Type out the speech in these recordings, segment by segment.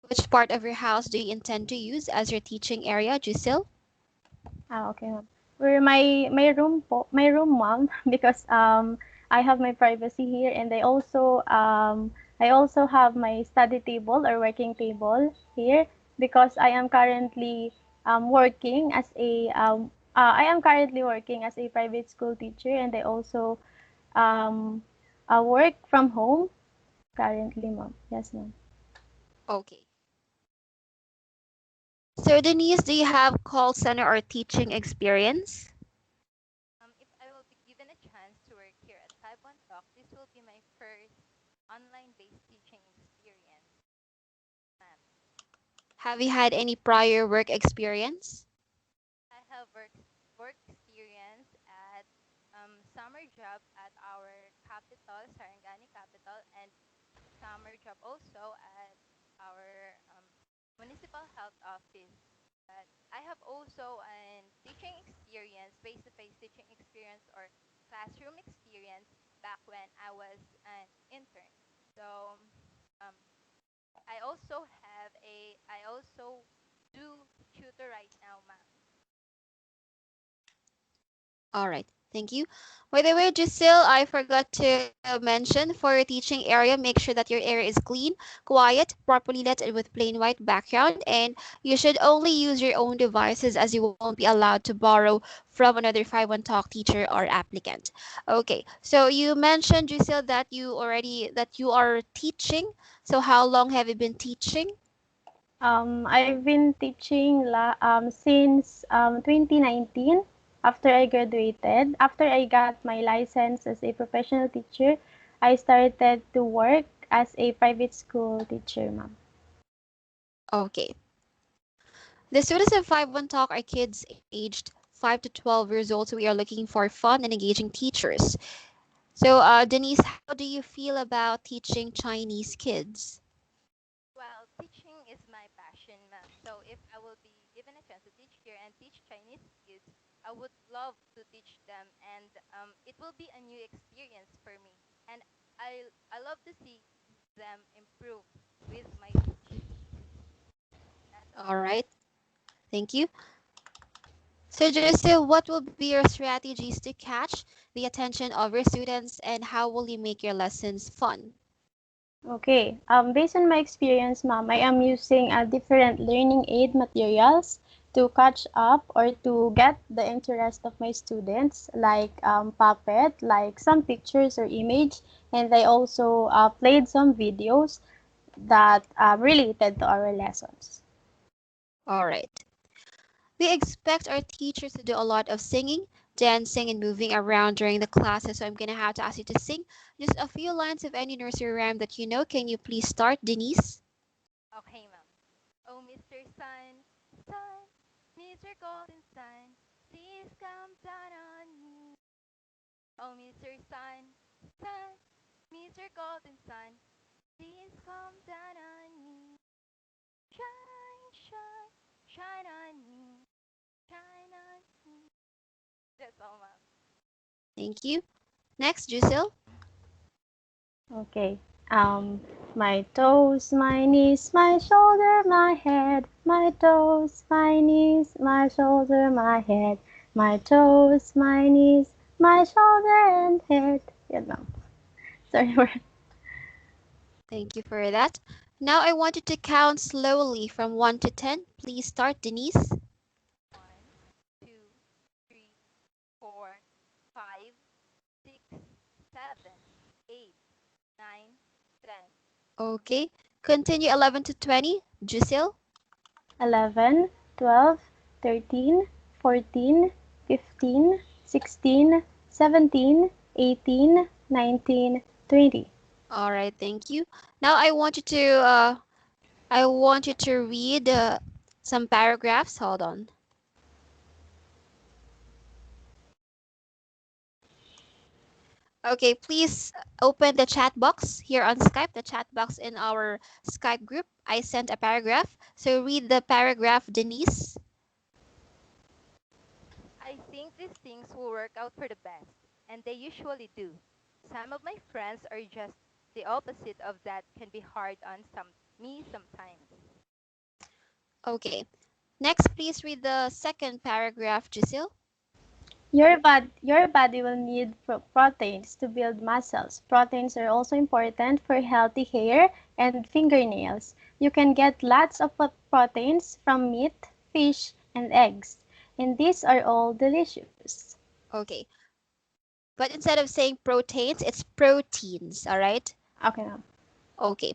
Which part of your house do you intend to use as your teaching area, Jusil? Okay, ma'am. Where my room, ma'am, because I have my privacy here, and I also have my study table or working table here because I am currently working as a private school teacher, and I also um work from home currently, ma'am. Yes, ma'am. Okay. So, Denise, do you have call center or teaching experience? If I will be given a chance to work here at 51 Talk, this will be my first online-based teaching experience, ma'am. Have you had any prior work experience? I have work experience at summer job at our capital, Sarangani capital, and summer job also at our municipal health office. But I have also an teaching experience, face-to-face teaching experience or classroom experience back when I was an intern. So um, I also do tutor right now, ma'am. All right, thank you. By the way, Giselle, I forgot to mention for your teaching area, make sure that your area is clean, quiet, properly lit, and with plain white background. And you should only use your own devices as you won't be allowed to borrow from another 5-1 Talk teacher or applicant. Okay, so you mentioned, Giselle, that you are teaching. So how long have you been teaching? I've been teaching since 2019. After I graduated, after I got my license as a professional teacher, I started to work as a private school teacher, ma'am. Okay. The students of 5-1 Talk are kids aged 5 to 12 years old, so we are looking for fun and engaging teachers. So, Denise, how do you feel about teaching Chinese kids? Well, teaching is my passion, ma'am. So if I will be given a chance to teach here and teach Chinese kids, I would love to teach them, and it will be a new experience for me. And I love to see them improve with my teaching. That's all, All ma'am. right, thank you. So, Joseph, what will be your strategies to catch the attention of your students, and how will you make your lessons fun? Okay. Based on my experience, ma'am, I am using different learning aid materials to catch up or to get the interest of my students, like puppet, like some pictures or image, and I also played some videos that related to our lessons. All right. We expect our teachers to do a lot of singing, dancing, and moving around during the classes, so I'm gonna have to ask you to sing just a few lines of any nursery rhyme that you know. Can you please start, Denise? Okay, ma'am. Oh, Mr. Sun, Sun, Mr. Golden Sun, please come down on me. Oh, Mr. Sun, Sun, Mr. Golden Sun, please come down on me. Shine, shine, shine on me, shine on me. That's all, ma'am. Thank you. Next, Jusil. Okay. Um, my toes, my knees, my shoulder, my head. My toes, my knees, my shoulder, my head. My toes, my knees, my shoulder and head. Yan lang. Sorry for Thank you for that. Now I want you to count slowly from 1 to 10. Please start, Denise. 1, 2, 3, 4, 5, 6, 7, 8, 9, 10. Okay. Continue 11 to 20. Jusil. 11, 12, 13, 14, 15, 16, 17, 18, 19, 20. All right, thank you. Now I want you to read some paragraphs. Hold on. Okay, please open the chat box here on Skype, the chat box in our Skype group. I sent a paragraph. So read the paragraph, Denise. I think these things will work out for the best, and they usually do. Some of my friends are just the opposite of that can be hard on me sometimes. Okay. Next, please read the second paragraph, Giselle. Your body will need proteins to build muscles. Proteins are also important for healthy hair and fingernails. You can get lots of proteins from meat, fish, and eggs. And these are all delicious. Okay. But instead of saying proteins, it's proteins, all right? Okay, ma'am. Okay.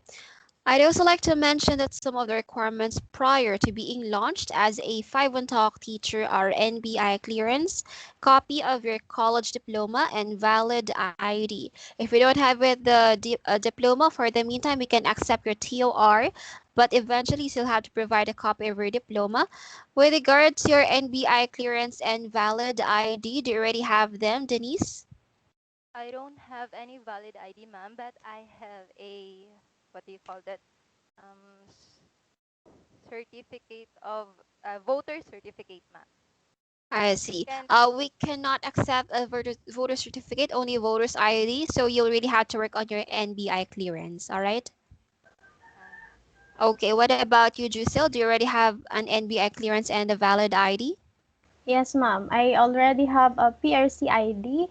I'd also like to mention that some of the requirements prior to being launched as a 5-1 Talk teacher are NBI clearance, copy of your college diploma, and valid ID. If you don't have it, the diploma, for the meantime, we can accept your TOR, but eventually you'll have to provide a copy of your diploma. With regards to your NBI clearance and valid ID, do you already have them, Denise? I don't have any valid ID, ma'am, but I have a, what do you call that? Certificate of voter certificate, ma'am. I see. Can We cannot accept a voter certificate, only a voter's ID, so you'll really have to work on your NBI clearance, all right? uh, Okay, what about you, Jusil? Do you already have an NBI clearance and a valid ID? Yes, ma'am. I already have a PRC ID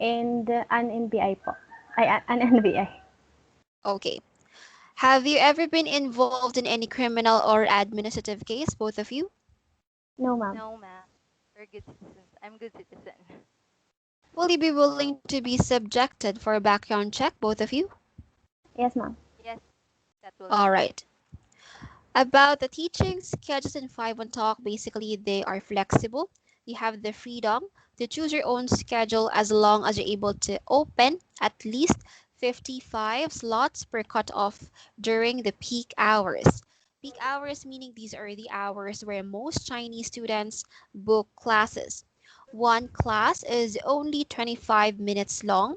and an NBI po. An NBI. Okay. Have you ever been involved in any criminal or administrative case, both of you? No, ma'am. no, ma'am. We're good citizens. I'm good citizen. Will you be willing to be subjected for a background check, both of you? Yes, ma'am. Yes, that will All be. right. About the teaching schedules in 5-1 Talk, basically they are flexible. You have the freedom to choose your own schedule as long as you're able to open at least 55 slots per cutoff during the peak hours. Peak hours meaning these are the hours where most Chinese students book classes. One class is only 25 minutes long,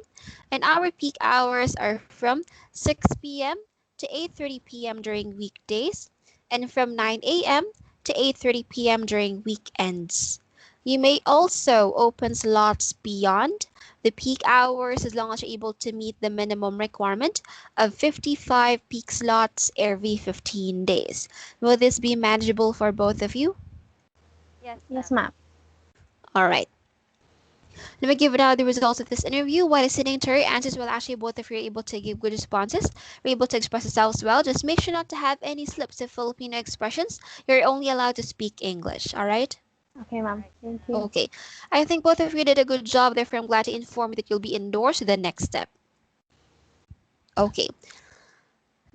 and our peak hours are from 6 p.m. to 8:30 p.m. during weekdays and from 9 a.m. to 8:30 p.m. during weekends. You may also open slots beyond the peak hours as long as you're able to meet the minimum requirement of 55 peak slots every 15 days. Will this be manageable for both of you? Yes, Yes, ma'am. ma'am. All right. Let me give now the results of this interview. While listening to your answers, well, actually, both of you are able to give good responses. We're able to express yourselves well. Just make sure not to have any slips of Filipino expressions. You're only allowed to speak English. All right? Okay, All ma'am. right, Thank ma'am. you. Okay. I think both of you did a good job. Therefore, I'm glad to inform you that you'll be endorsed to the next step. Okay.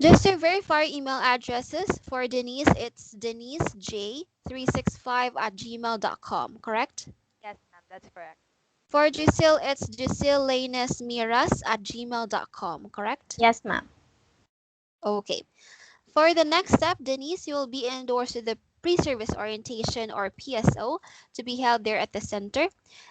Just to verify email addresses for Denise, it's denisej365 at gmail.com, correct? Yes, ma'am. That's correct. For Giselle, it's gisellelanesmiras at gmail.com, correct? Yes, ma'am. Okay. For the next step, Denise, you will be endorsed to the pre-service orientation or PSO to be held there at the center.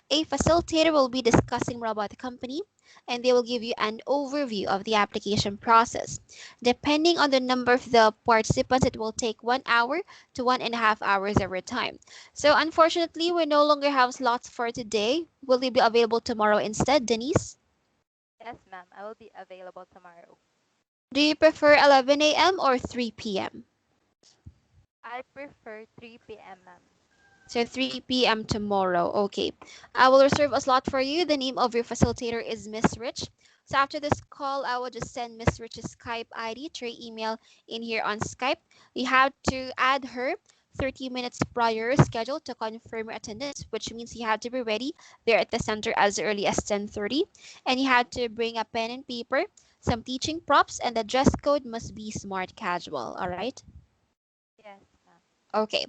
A facilitator will be discussing more about the company and they will give you an overview of the application process. Depending on the number of the participants, it will take 1 hour to 1.5 hours of your time. So unfortunately, we no longer have slots for today. Will they be available tomorrow instead, Denise? Yes, ma'am. I will be available tomorrow. Do you prefer 11 a.m. or 3 p.m.? I prefer 3 p.m., ma'am. So 3 p.m. tomorrow. Okay. I will reserve a slot for you. The name of your facilitator is Miss Rich. So after this call, I will just send Miss Rich's Skype ID to your email in here on Skype. You have to add her 30 minutes prior schedule to confirm your attendance, which means you have to be ready there at the center as early as 10:30. And you have to bring a pen and paper, some teaching props, and the dress code must be smart casual. All right? Yes, ma'am. Okay.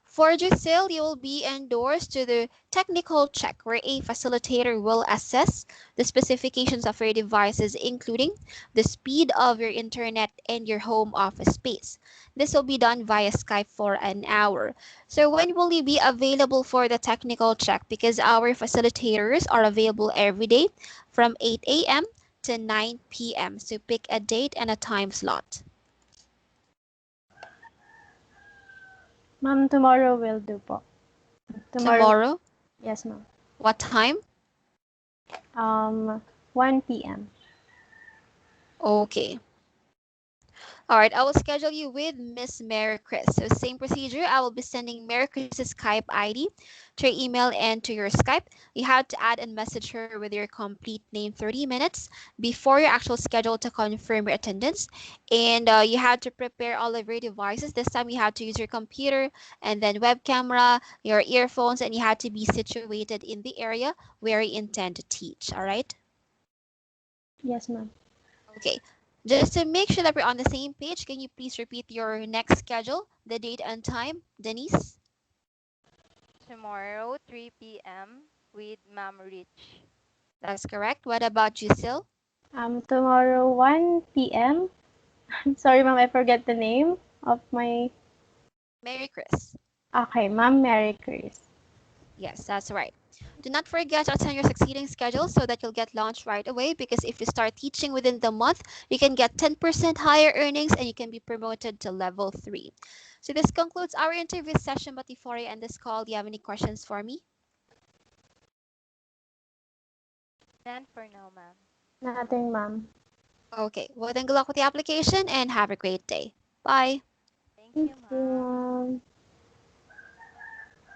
For Giselle, you will be endorsed to the technical check where a facilitator will assess the specifications of your devices, including the speed of your internet and your home office space. This will be done via Skype for an hour. So when will you be available for the technical check? Because our facilitators are available every day from 8 a.m. to 9 p.m. So pick a date and a time slot. Ma'am, tomorrow will do po. Tomorrow. Tomorrow, Yes, ma'am. what time? Um, 1 p.m. Okay. All right, I will schedule you with Miss Mary Chris. So same procedure. I will be sending Mary Chris's Skype ID to your email and to your Skype. You have to add and message her with your complete name 30 minutes before your actual schedule to confirm your attendance. And you have to prepare all of your devices. This time you have to use your computer and then web camera, your earphones, and you have to be situated in the area where you intend to teach. All right. Yes, ma'am. Okay. Just to make sure that we're on the same page, can you please repeat your next schedule, the date and time, Denise? Tomorrow, 3 p.m. with Ma'am Rich. That's correct. What about you, Sil? Tomorrow 1 p.m. Sorry, ma'am, I forget the name of my. Merry Chris. Okay, Ma'am Mary Chris. Yes, that's right. Do not forget to attend your succeeding schedule so that you'll get launched right away because if you start teaching within the month, you can get 10% higher earnings and you can be promoted to level 3. So this concludes our interview session, but before I end this call, do you have any questions for me? None for now, ma'am. Nothing, ma'am. Okay, well then good luck with the application and have a great day. Bye. Thank Thank you, you, ma'am. ma'am.